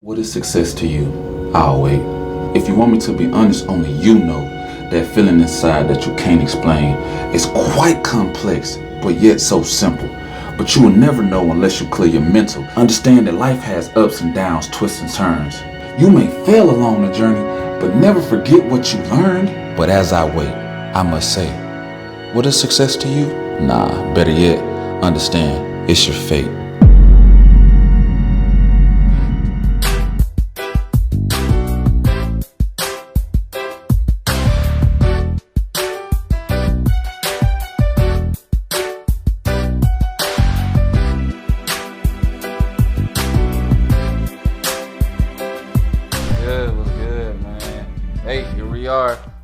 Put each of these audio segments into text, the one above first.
What is success to you? I'll wait. If you want me to be honest, only you know that feeling inside that you can't explain. It's quite complex, but yet so simple. But you will never know unless you clear your mental. Understand that life has ups and downs, twists and turns. You may fail along the journey, but never forget what you learned. But as I wait, I must say, what is success to you? Nah, better yet, understand it's your fate.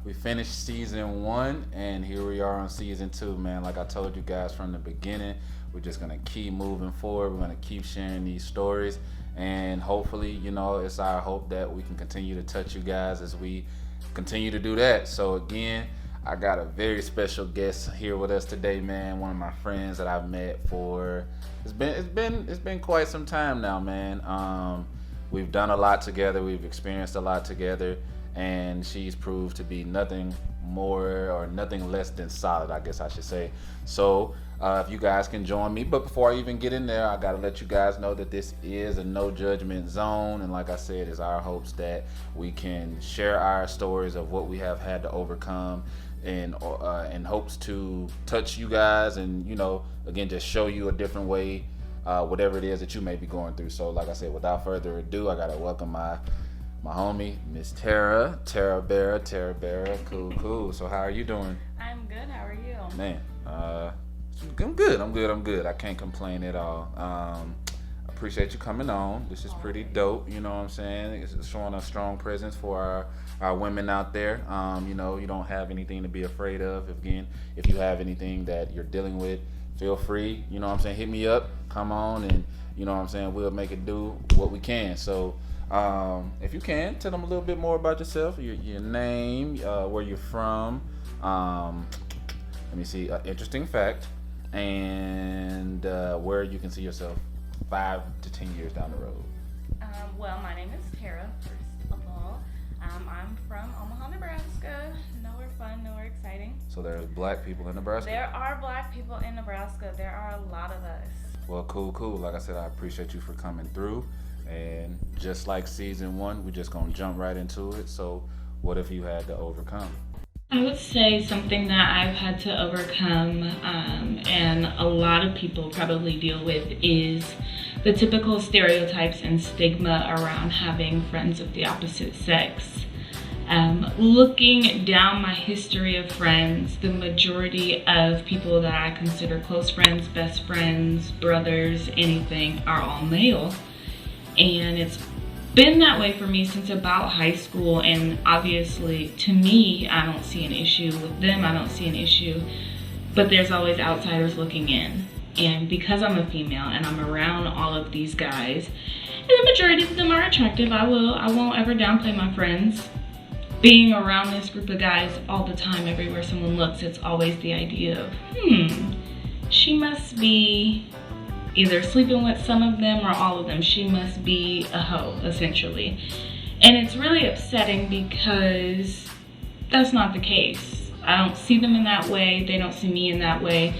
We finished season 1 and here we are on season 2, man. Like I told you guys from the beginning, we're just gonna keep moving forward. We're gonna keep sharing these stories, and hopefully, you know, it's our hope that we can continue to touch you guys as we continue to do that. So again, I got a very special guest here with us today, man. One of my friends that I've met for it's been quite some time now, man. We've done a lot together, we've experienced a lot together, and she's proved to be nothing more or nothing less than solid, I guess I should say. So if you guys can join me, but before I even get in there, I gotta let you guys know that this is a no judgment zone, and like I said, it's our hopes that we can share our stories of what we have had to overcome, and in hopes to touch you guys, and you know, again, just show you a different way, whatever it is that you may be going through. So like I said, without further ado, I gotta welcome my homie, Miss Tera Barra. Cool. So how are you doing? I'm good. How are you? Man, I'm good. I can't complain at all. Appreciate you coming on. This is pretty dope. You know what I'm saying? It's showing a strong presence for our women out there. You know, you don't have anything to be afraid of. Again, if you have anything that you're dealing with, feel free. You know what I'm saying? Hit me up. Come on, and you know what I'm saying? We'll make it do what we can. So. If you can, tell them a little bit more about yourself, your name, where you're from, let me see, interesting fact, and where you can see yourself 5 to 10 years down the road. Well, my name is Tera, first of all. I'm from Omaha, Nebraska. Nowhere fun, nowhere exciting. So there's black people in Nebraska? There are black people in Nebraska. There are a lot of us. Well, cool. Like I said, I appreciate you for coming through. And just like season 1, we're just gonna jump right into it. So what have you had to overcome? I would say something that I've had to overcome, and a lot of people probably deal with, is the typical stereotypes and stigma around having friends of the opposite sex. Looking down my history of friends, the majority of people that I consider close friends, best friends, brothers, anything, are all male. And it's been that way for me since about high school, and obviously to me, I don't see an issue. With them, I don't see an issue, but there's always outsiders looking in. And because I'm a female and I'm around all of these guys, and the majority of them are attractive, I won't ever downplay my friends. Being around this group of guys all the time, everywhere someone looks, it's always the idea of, she must be either sleeping with some of them or all of them. She must be a hoe, essentially. And it's really upsetting because that's not the case. I don't see them in that way. They don't see me in that way.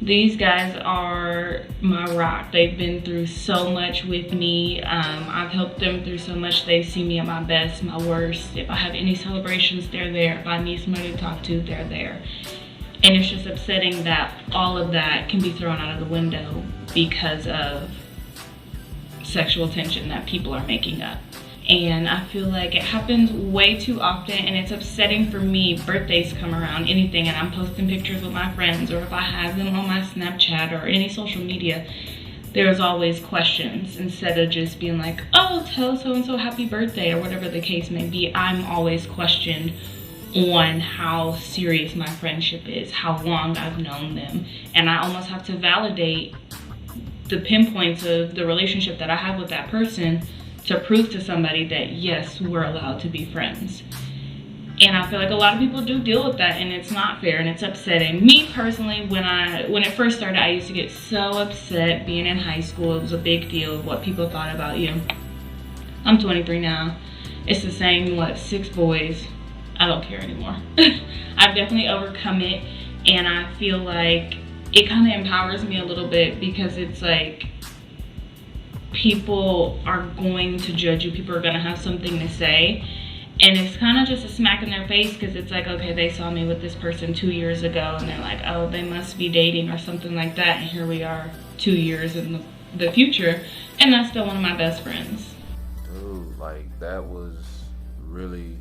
These guys are my rock. They've been through so much with me. I've helped them through so much. They see me at my best, my worst. If I have any celebrations, they're there. If I need somebody to talk to, they're there. And it's just upsetting that all of that can be thrown out of the window because of sexual tension that people are making up. And I feel like it happens way too often, and it's upsetting for me. Birthdays come around, anything, and I'm posting pictures with my friends, or if I have them on my Snapchat or any social media, there's always questions. Instead of just being like, oh, tell so-and-so happy birthday, or whatever the case may be, I'm always questioned on how serious my friendship is, how long I've known them. And I almost have to validate the pinpoints of the relationship that I have with that person to prove to somebody that yes, we're allowed to be friends. And I feel like a lot of people do deal with that, and it's not fair, and it's upsetting. Me personally, when it first started, I used to get so upset being in high school. It was a big deal what people thought about you. I'm 23 now. It's the same, 6 boys. I don't care anymore. I've definitely overcome it, and I feel like it kind of empowers me a little bit, because it's like people are going to judge you. People are going to have something to say. And it's kind of just a smack in their face, because it's like, okay, they saw me with this person 2 years ago, and they're like, oh, they must be dating or something like that. And here we are 2 years in the future, and that's still one of my best friends. Dude, like, that was really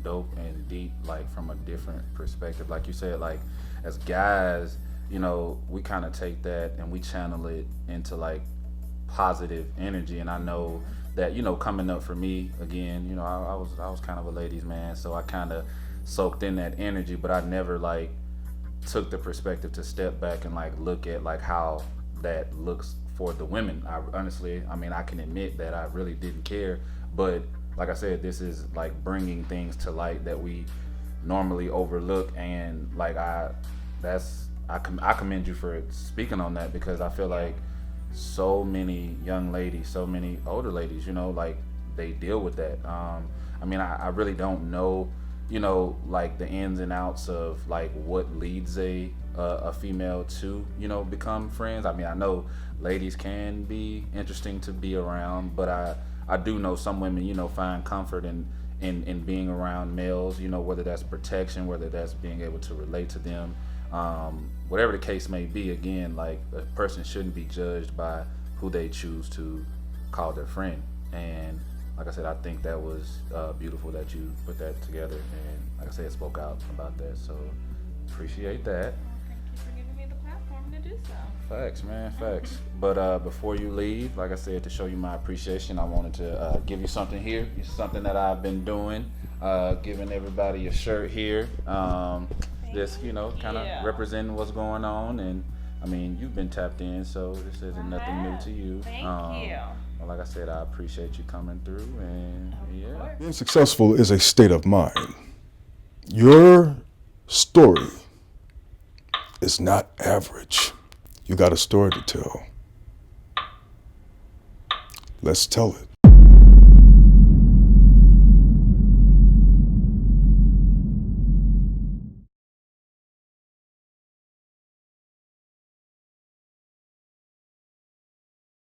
dope and deep, like, from a different perspective. Like you said, like, as guys, we kind of take that and we channel it into, like, positive energy. And I know that, coming up for me again, I was kind of a ladies man, so I kind of soaked in that energy, but I never, like, took the perspective to step back and, like, look at, like, how that looks for the women. I honestly, I can admit that I really didn't care, but like I said, this is, like, bringing things to light that we normally overlook. And, like, I commend you for speaking on that, because I feel like so many young ladies, so many older ladies, like, they deal with that. I really don't know, like, the ins and outs of, like, what leads a female to, become friends. I know ladies can be interesting to be around, but I do know some women, find comfort in being around males, whether that's protection, whether that's being able to relate to them. Whatever the case may be, again, like, a person shouldn't be judged by who they choose to call their friend. And like I said, I think that was beautiful that you put that together, and like I said, spoke out about that. So appreciate that. Thank you for giving me the platform to do so. Facts, man, facts. But before you leave, like I said, to show you my appreciation, I wanted to give you something here. It's something that I've been doing, giving everybody a shirt here. Just, kind of representing what's going on. And you've been tapped in, so this isn't nothing new to you. Thank you. Well, like I said, I appreciate you coming through, and yeah. Being successful is a state of mind. Your story is not average. You got a story to tell. Let's tell it.